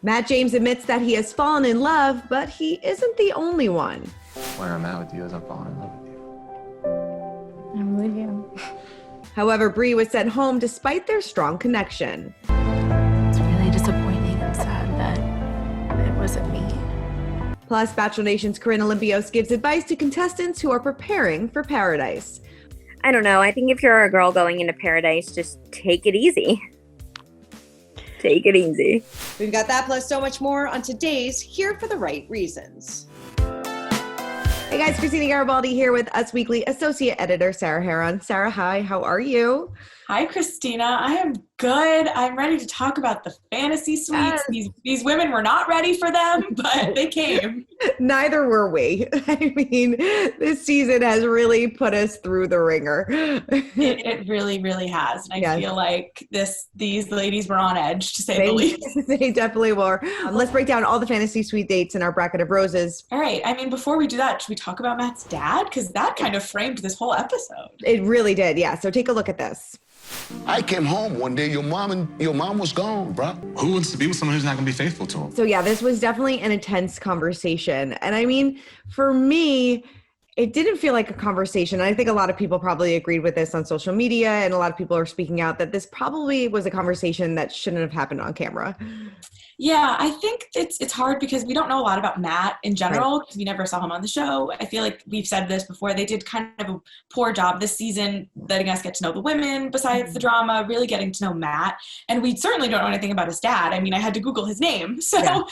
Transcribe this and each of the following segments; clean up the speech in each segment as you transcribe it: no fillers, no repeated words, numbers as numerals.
Matt James admits that he has fallen in love, but he isn't the only one. Where I'm at with you is I'm falling in love with you. I'm with you. However, Bri was sent home despite their strong connection. It's really disappointing and sad that it wasn't me. Plus, Bachelor Nation's Corrine Olympios gives advice to contestants who are preparing for Paradise. I don't know. I think if you're a girl going into Paradise, just take it easy. Take it easy. We've got that plus so much more on today's Here for the Right Reasons. Hey guys, Christina Garibaldi here with Us Weekly Associate Editor Sarah Heron. Sarah, hi, how are you? Hi, Christina. I am good. I'm ready to talk about the fantasy suites. Yes. These women were not ready for them, but they came. Neither were we. I mean, this season has really put us through the ringer. It really, really has. And I feel like these ladies were on edge, to say the least. They definitely were. Let's break down all the fantasy suite dates in our bracket of roses. All right. I mean, before we do that, should we talk about Matt's dad? Because that kind of framed this whole episode. It really did, yeah. So take a look at this. I came home one day, your mom was gone, bro. Who wants to be with someone who's not going to be faithful to him? So yeah, this was definitely an intense conversation. And I mean, for me, it didn't feel like a conversation. I think a lot of people probably agreed with this on social media, and a lot of people are speaking out that this probably was a conversation that shouldn't have happened on camera. Yeah, I think it's hard because we don't know a lot about Matt in general because we never saw him on the show. I feel like we've said this before. They did kind of a poor job this season letting us get to know the women besides the drama, really getting to know Matt. And we certainly don't know anything about his dad. I mean, I had to Google his name. So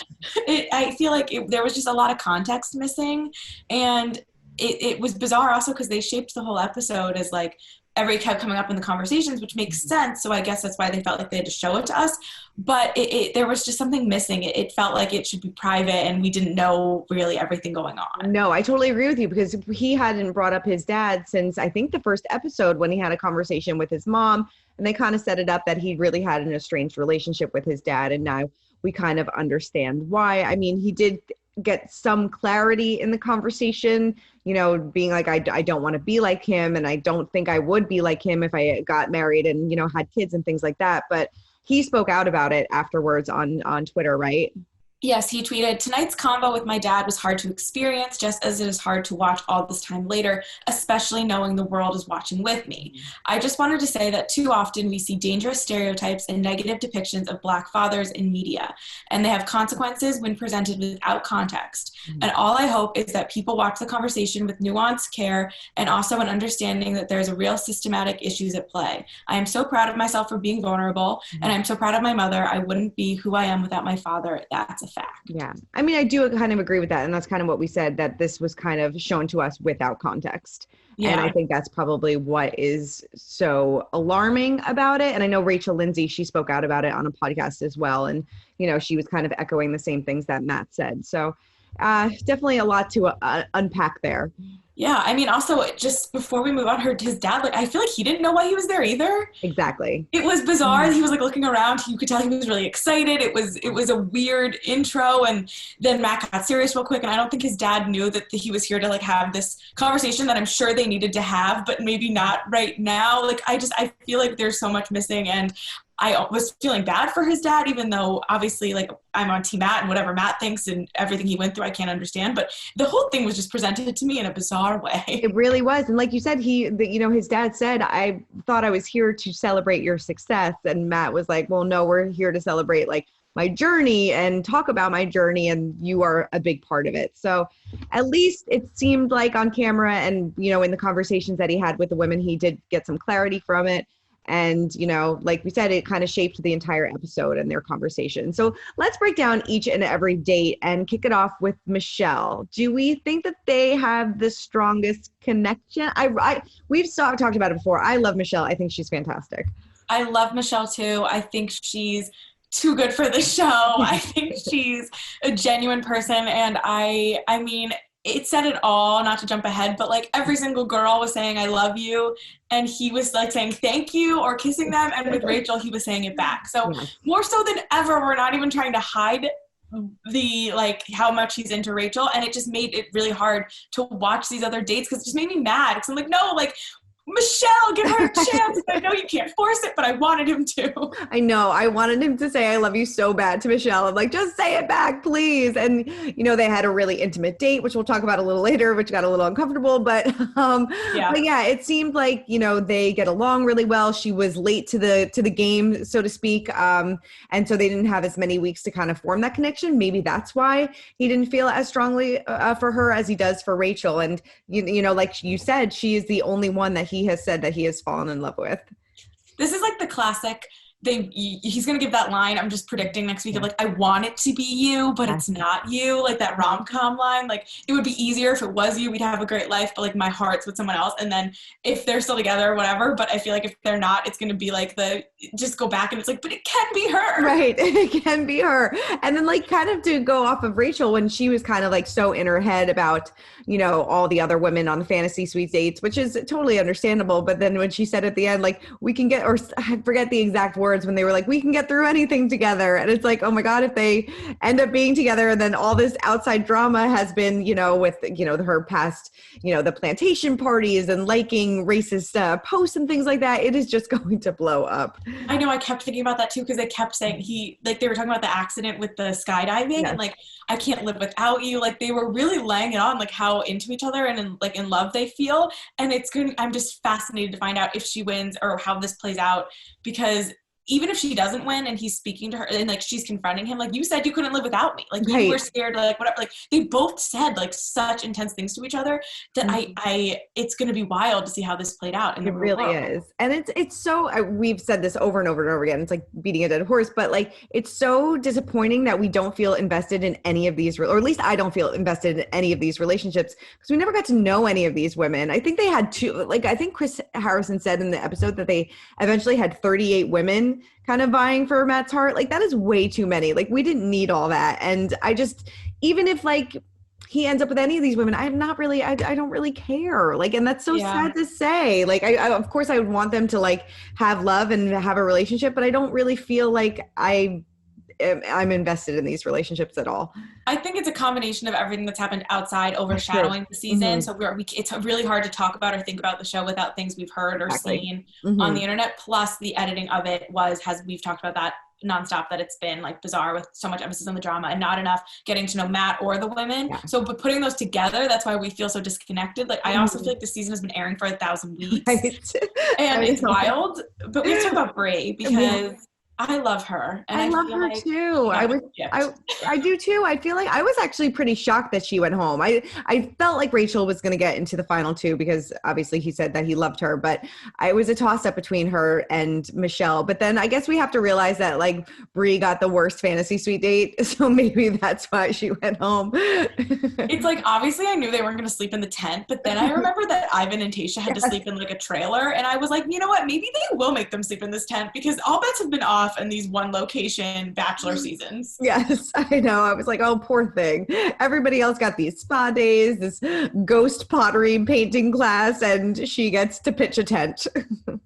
I feel like there was just a lot of context missing. And it was bizarre also because they shaped the whole episode as like, everybody kept coming up in the conversations, which makes sense. So I guess that's why they felt like they had to show it to us. But there was just something missing. It felt like it should be private and we didn't know really everything going on. No, I totally agree with you because he hadn't brought up his dad since I think the first episode when he had a conversation with his mom, and they kind of set it up that he really had an estranged relationship with his dad. And now we kind of understand why. I mean, he did get some clarity in the conversation, you know, being like, I don't want to be like him. And I don't think I would be like him if I got married and, you know, had kids and things like that. But he spoke out about it afterwards on Twitter, right? Yes, he tweeted, "Tonight's convo with my dad was hard to experience, just as it is hard to watch all this time later, especially knowing the world is watching with me. I just wanted to say that too often we see dangerous stereotypes and negative depictions of Black fathers in media, and they have consequences when presented without context. And all I hope is that people watch the conversation with nuanced care and also an understanding that there's a real systematic issues at play. I am so proud of myself for being vulnerable, and I'm so proud of my mother. I wouldn't be who I am without my father. That's a fact." Yeah. I mean, I do kind of agree with that. And that's kind of what we said, that this was kind of shown to us without context. Yeah. And I think that's probably what is so alarming about it. And I know Rachel Lindsay, she spoke out about it on a podcast as well. And, you know, she was kind of echoing the same things that Matt said. So definitely a lot to unpack there. Yeah, I mean, also, just before we move on, his dad, like, I feel like he didn't know why he was there either. Exactly. It was bizarre. He was, like, looking around. You could tell he was really excited. It was a weird intro, and then Matt got serious real quick, and I don't think his dad knew that he was here to, like, have this conversation that I'm sure they needed to have, but maybe not right now. Like, I feel like there's so much missing, and I was feeling bad for his dad, even though obviously, like, I'm on Team Matt and whatever Matt thinks and everything he went through, I can't understand. But the whole thing was just presented to me in a bizarre way. It really was. And like you said, his dad said, "I thought I was here to celebrate your success." And Matt was like, "Well, no, we're here to celebrate, like, my journey and talk about my journey, and you are a big part of it." So at least it seemed like on camera and, you know, in the conversations that he had with the women, he did get some clarity from it. And, you know, like we said, it kind of shaped the entire episode and their conversation. So let's break down each and every date and kick it off with Michelle. Do we think that they have the strongest connection? We've talked about it before. I love Michelle. I think she's fantastic. I love Michelle too. I think she's too good for the show. I think she's a genuine person. And I mean, it said it all, not to jump ahead, but like every single girl was saying, "I love you." And he was like saying thank you or kissing them. And with Rachel, he was saying it back. So more so than ever, we're not even trying to hide the, like, how much he's into Rachel. And it just made it really hard to watch these other dates because it just made me mad. Because I'm like, no, like, Michelle, give her a chance. I know you can't force it, but I wanted him to. I know. I wanted him to say I love you so bad to Michelle. I'm like, just say it back, please. And, they had a really intimate date, which we'll talk about a little later, which got a little uncomfortable. But yeah, it seemed like, they get along really well. She was late to the game, so to speak. And so they didn't have as many weeks to kind of form that connection. Maybe that's why he didn't feel as strongly for her as he does for Rachael. And, like you said, she is the only one that he has said that he has fallen in love with. This is like the classic thing. He's going to give that line, I'm just predicting next week, of like, I want it to be you, but it's not you. Like that rom-com line. Like, it would be easier if it was you. We'd have a great life, but like my heart's with someone else. And then if they're still together or whatever, but I feel like if they're not, it's going to be like just go back and it's like, but it can be her. Right. It can be her. And then like kind of to go off of Rachael, when she was kind of like so in her head about, all the other women on the fantasy suite dates, which is totally understandable. But then when she said at the end, like, we can get, or I forget the exact words, when they were like, we can get through anything together. And it's like, oh my God, if they end up being together and then all this outside drama has been, with, her past, the plantation parties and liking racist posts and things like that, it is just going to blow up. I know. I kept thinking about that too, because they kept saying they were talking about the accident with the skydiving and like, I can't live without you. Like they were really laying it on, like how into each other and in love they feel. And I'm just fascinated to find out if she wins or how this plays out, because even if she doesn't win and he's speaking to her and like she's confronting him, like, you said you couldn't live without me, like you were scared, like whatever, like they both said like such intense things to each other that it's going to be wild to see how this played out. And it really is. And it's so, we've said this over and over and over again, it's like beating a dead horse, but like it's so disappointing that we don't feel invested in any of these, or at least I don't feel invested in any of these relationships, because we never got to know any of these women. I think they had I think Chris Harrison said in the episode that they eventually had 38 women kind of vying for Matt's heart. Like that is way too many. Like we didn't need all that. And I just, even if like he ends up with any of these women, I don't really care. Like, and that's so sad to say. Like, I of course I would want them to like have love and have a relationship, but I don't really feel like I'm invested in these relationships at all. I think it's a combination of everything that's happened outside overshadowing the season. So it's really hard to talk about or think about the show without things we've heard or seen on the internet. Plus the editing of it we've talked about that nonstop, that it's been like bizarre with so much emphasis on the drama and not enough getting to know Matt or the women. So, but putting those together, that's why we feel so disconnected. Like I also feel like the season has been airing for 1,000 weeks and it's wild, but we have to talk about Bri because I love her. And I love her too. I do too. I feel like I was actually pretty shocked that she went home. I felt like Rachael was going to get into the final two because obviously he said that he loved her, but it was a toss up between her and Michelle. But then I guess we have to realize that like Bri got the worst fantasy suite date. So maybe that's why she went home. It's like, obviously I knew they weren't going to sleep in the tent, but then I remember that Ivan and Tayshia had to sleep in like a trailer. And I was like, you know what? Maybe they will make them sleep in this tent because all bets have been off in these one location Bachelor seasons. Yes, I know. I was like, oh, poor thing. Everybody else got these spa days, this ghost pottery painting class, and she gets to pitch a tent.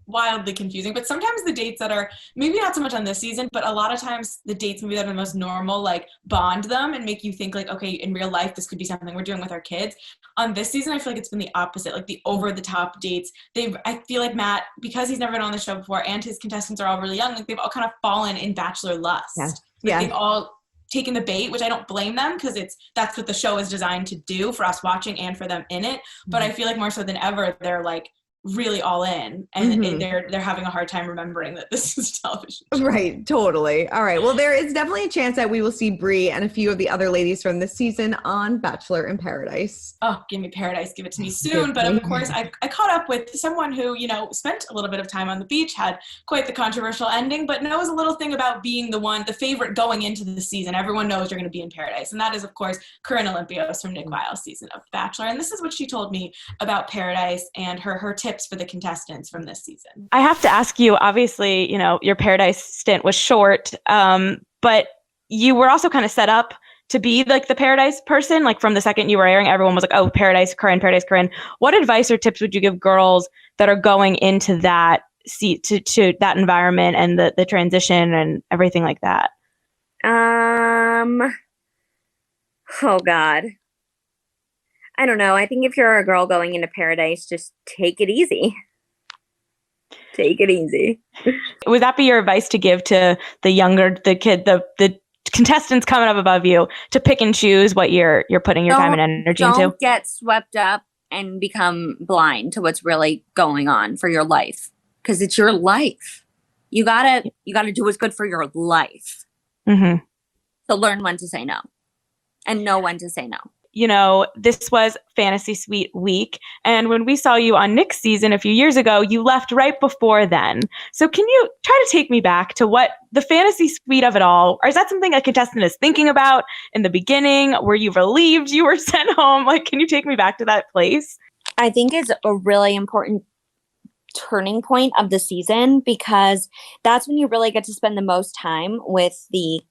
Wildly confusing. But sometimes the dates that are maybe not so much on this season, but a lot of times the dates maybe that are the most normal, like bond them and make you think like, okay, in real life, this could be something we're doing with our kids. On this season, I feel like it's been the opposite, like the over the top dates. I feel like Matt, because he's never been on the show before and his contestants are all really young, like they've all kind of fallen in Bachelor lust. They've all taken the bait, which I don't blame them because that's what the show is designed to do for us watching and for them in it. But I feel like more so than ever, they're like really all in and they're having a hard time remembering that this is television show. Right, totally. All right, well, there is definitely a chance that we will see Bri and a few of the other ladies from this season on Bachelor in Paradise. Oh, give me Paradise, give it to me soon. But of course I caught up with someone who spent a little bit of time on the beach, had quite the controversial ending, but knows a little thing about being the favorite going into the season. Everyone knows you're going to be in Paradise, and that is of course Corrine Olympios from Nick Viall's season of Bachelor. And this is what she told me about Paradise and her tips for the contestants from this season. I have to ask you, obviously, your Paradise stint was short, but you were also kind of set up to be like the Paradise person. Like from the second you were airing, everyone was like, oh, Paradise, Corrine. What advice or tips would you give girls that are going into that seat, to that environment and the transition and everything like that? Oh God. I don't know. I think if you're a girl going into Paradise, just take it easy. Take it easy. Would that be your advice to give to the contestants coming up above you, to pick and choose what you're putting your time and energy into? Don't get swept up and become blind to what's really going on for your life, because it's your life. You gotta do what's good for your life. Mm-hmm. So learn when to say no, and know when to say no. You know, this was Fantasy Suite week. And when we saw you on Nick's season a few years ago, you left right before then. So can you try to take me back to what the Fantasy Suite of it all, or is that something a contestant is thinking about in the beginning? Were you relieved you were sent home? Like, can you take me back to that place? I think it's a really important turning point of the season, because that's when you really get to spend the most time with the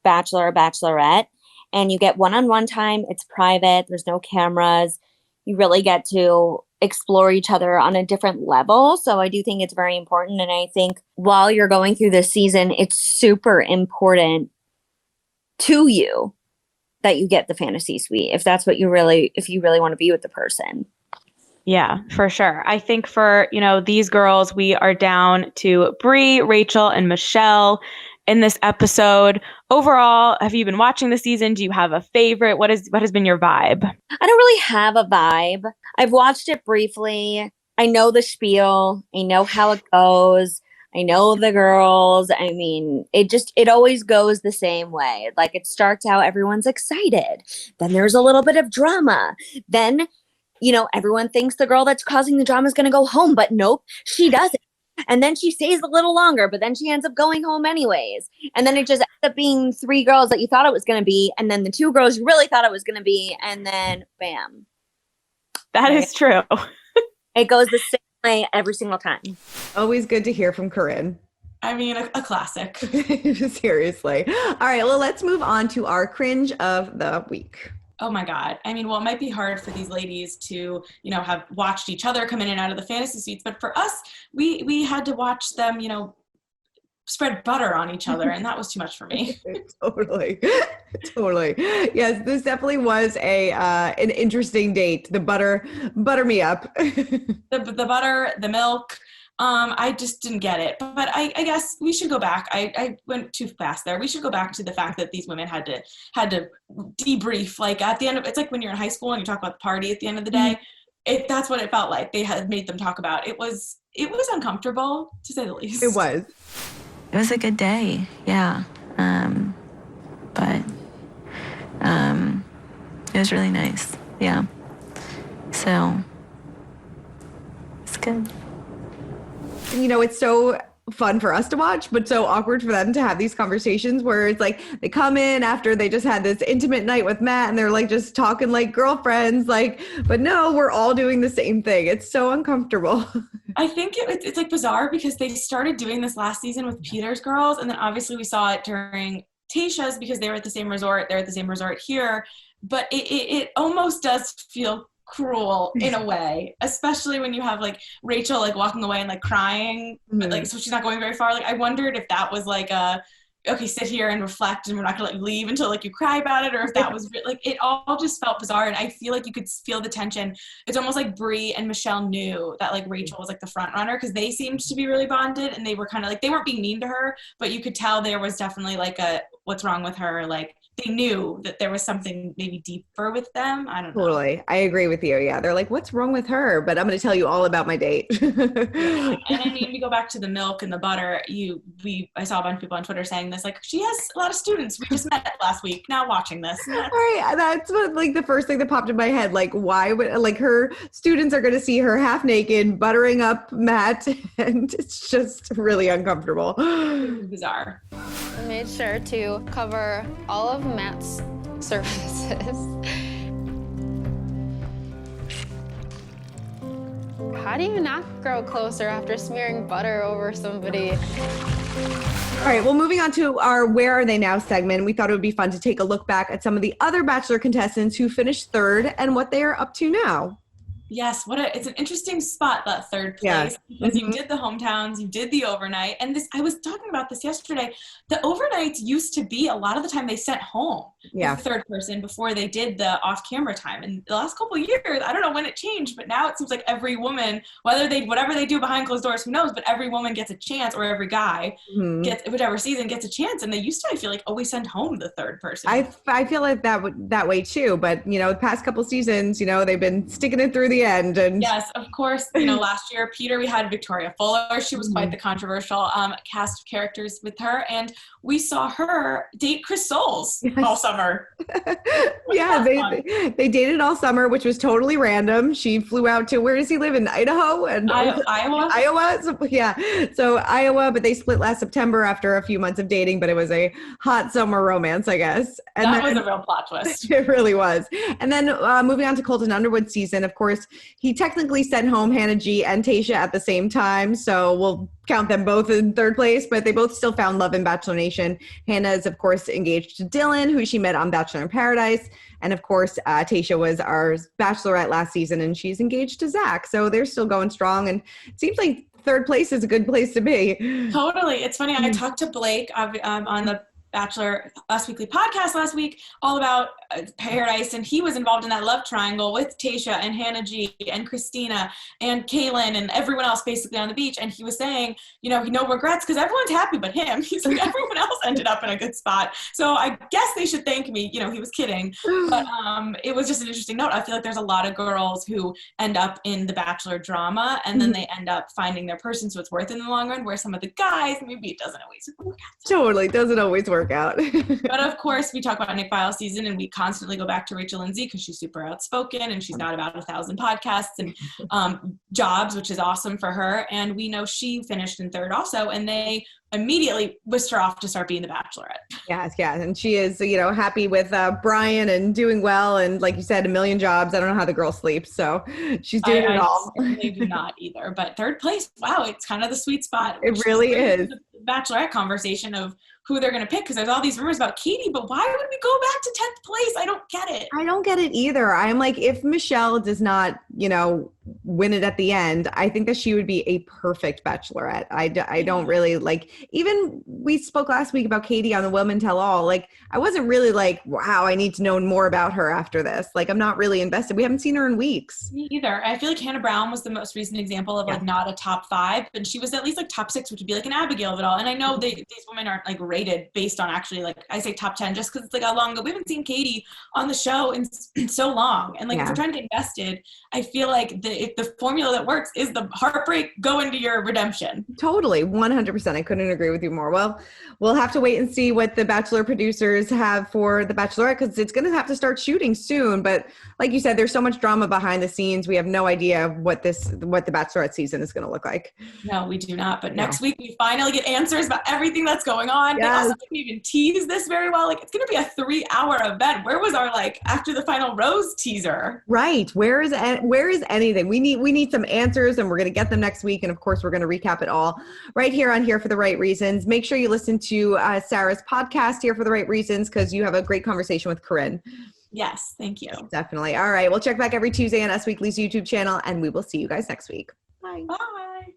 Bachelor or Bachelorette. And you get one-on-one time. It's private. There's no cameras. You really get to explore each other on a different level. So I do think it's very important. And I think while you're going through this season, it's super important to you that you get the fantasy suite, if that's what you really want to be with the person. Yeah, for sure. I think for, these girls, we are down to Bri, Rachael, and Michelle in this episode. Overall, have you been watching the season? Do you have a favorite? What has been your vibe? I don't really have a vibe. I've watched it briefly. I know the spiel. I know how it goes. I know the girls. I mean, it always goes the same way. Like, it starts out, everyone's excited. Then there's a little bit of drama. Then, everyone thinks the girl that's causing the drama is going to go home, but nope, she doesn't. And then she stays a little longer, but then she ends up going home anyways. And then it just ends up being 3 girls that you thought it was going to be, and then the 2 girls you really thought it was going to be, and then bam. That is true. It goes the same way every single time. Always good to hear from Corrine. I mean, a classic. Seriously. All right, well, let's move on to our cringe of the week. Oh my God. I mean, well, it might be hard for these ladies to, have watched each other come in and out of the fantasy suites, but for us, we had to watch them, spread butter on each other, and that was too much for me. Totally. Yes, this definitely was an interesting date. The butter me up. the butter, the milk. I just didn't get it, but I guess we should go back. I went too fast there. We should go back to the fact that these women had to debrief. Like, at the end of, it's like when you're in high school and you talk about the party at the end of the day. That's what it felt like. They had made them talk about. It was uncomfortable, to say the least. It was a good day, yeah. But it was really nice, yeah. So it's good. It's so fun for us to watch, but so awkward for them to have these conversations where it's like they come in after they just had this intimate night with Matt and they're like just talking like girlfriends, but no, we're all doing the same thing. It's so uncomfortable. I think it's like bizarre because they started doing this last season with Peter's girls, and then obviously we saw it during Tayshia's because they were at the same resort. They're at the same resort here, but it almost does feel cruel in a way, especially when you have like Rachael like walking away and like crying, but like so she's not going very far. Like, I wondered if that was like okay, sit here and reflect and we're not gonna let you leave until like you cry about it, or if that was like, it all just felt bizarre. And I feel like you could feel the tension. It's almost like Bri and Michelle knew that like Rachael was like the front runner because they seemed to be really bonded, and they were kind of like, they weren't being mean to her, but you could tell there was definitely like what's wrong with her, like they knew that there was something maybe deeper with them. I don't know. Totally. I agree with you. Yeah. They're like, what's wrong with her? But I'm going to tell you all about my date. And I mean, we go back to the milk and the butter. I saw a bunch of people on Twitter saying this, like, she has a lot of students. We just met last week. Now watching this. All right. That's what, like, the first thing that popped in my head. Like, why would, like, her students are going to see her half naked, buttering up Matt. And it's just really uncomfortable. Bizarre. I made sure to cover all of Matt's surfaces. How do you not grow closer after smearing butter over somebody? All right, well, moving on to our Where Are They Now segment, we thought it would be fun to take a look back at some of the other Bachelor contestants who finished third and what they are up to now. Yes, it's an interesting spot, that third place, because you did the hometowns, you did the overnight, and I was talking about this yesterday. The overnights used to be, a lot of the time they sent home the third person before they did the off-camera time. And the last couple of years, I don't know when it changed, but now it seems like every woman, whatever they do behind closed doors, who knows, but every woman gets a chance, or every guy gets, whichever season gets a chance. And they used to, I feel like, always send home the third person. I feel like that way too, but the past couple seasons, they've been sticking it through the end. And yes, of course, last year, Peter, we had Victoria Fuller. She was quite the controversial cast of characters with her, and we saw her date Chris Soules all summer. They dated all summer, which was totally random. She flew out to, where does he live, in Idaho? And Iowa. So Iowa, but they split last September after a few months of dating, but it was a hot summer romance, I guess. And that was a real plot twist. It really was. And then moving on to Colton Underwood's season, of course, he technically sent home Hannah G and Tayshia at the same time, so we'll count them both in third place, but they both still found love in Bachelor Nation. Hannah is, of course, engaged to Dylan, who she met on Bachelor in Paradise. And, of course, Tayshia was our Bachelorette last season, and she's engaged to Zach. So they're still going strong, and it seems like third place is a good place to be. Totally. It's funny. I talked to Blac on the Bachelor Us Weekly podcast last week all about Paradise, and he was involved in that love triangle with Tayshia and Hannah G and Christina and Kaylin and everyone else basically on the beach, and he was saying, no regrets because everyone's happy but him. He's like, everyone else ended up in a good spot, so I guess they should thank me. He was kidding, but it was just an interesting note. I feel like there's a lot of girls who end up in the Bachelor drama and then they end up finding their person, so it's worth it in the long run, where some of the guys, maybe it doesn't always work out. Totally doesn't always work out. But of course, we talk about Nick Viall's season, and we constantly go back to Rachel Lindsay because she's super outspoken and she's got about 1,000 podcasts and jobs, which is awesome for her. And we know she finished in third also, and they immediately whisked her off to start being the Bachelorette. Yes. And she is, happy with Brian and doing well. And like you said, 1 million jobs. I don't know how the girl sleeps. So she's doing it all. I certainly do not either. But third place, wow, it's kind of the sweet spot. It really is. The Bachelorette conversation of who they're going to pick, because there's all these rumors about Kody, but why would we go back to 10th place? I don't get it. I don't get it either. I'm like, if Michelle does not, win it at the end, I think that she would be a perfect Bachelorette. I don't really even we spoke last week about Kody on the Women Tell All. I wasn't really wow, I need to know more about her after this. I'm not really invested. We haven't seen her in weeks. Me either. I feel like Hannah Brown was the most recent example of not a top 5, but she was at least top 6, which would be an Abigail of it all. And I know these women aren't rated based on actually I say top 10 just because it's how long ago. We haven't seen Kody on the show in so long. And if we're trying to get invested, I feel like if the formula that works is the heartbreak, go into your redemption. Totally. 100%. I couldn't agree with you more. Well, we'll have to wait and see what the Bachelor producers have for the Bachelorette, because it's going to have to start shooting soon. But like you said, there's so much drama behind the scenes. We have no idea what the Bachelorette season is going to look like. No, we do not. But next week we finally get answers about everything that's going on. They also didn't even tease this very well. It's going to be a 3-hour event. Where was our after the final rose teaser? Right. Where is anything? We need some answers, and we're going to get them next week. And of course, we're going to recap it all right here on Here for the Right Reasons. Make sure you listen to Sarah's podcast, Here for the Right Reasons, because you have a great conversation with Corrine. Yes. Thank you. Definitely. All right. We'll check back every Tuesday on Us Weekly's YouTube channel, and we will see you guys next week. Bye. Bye.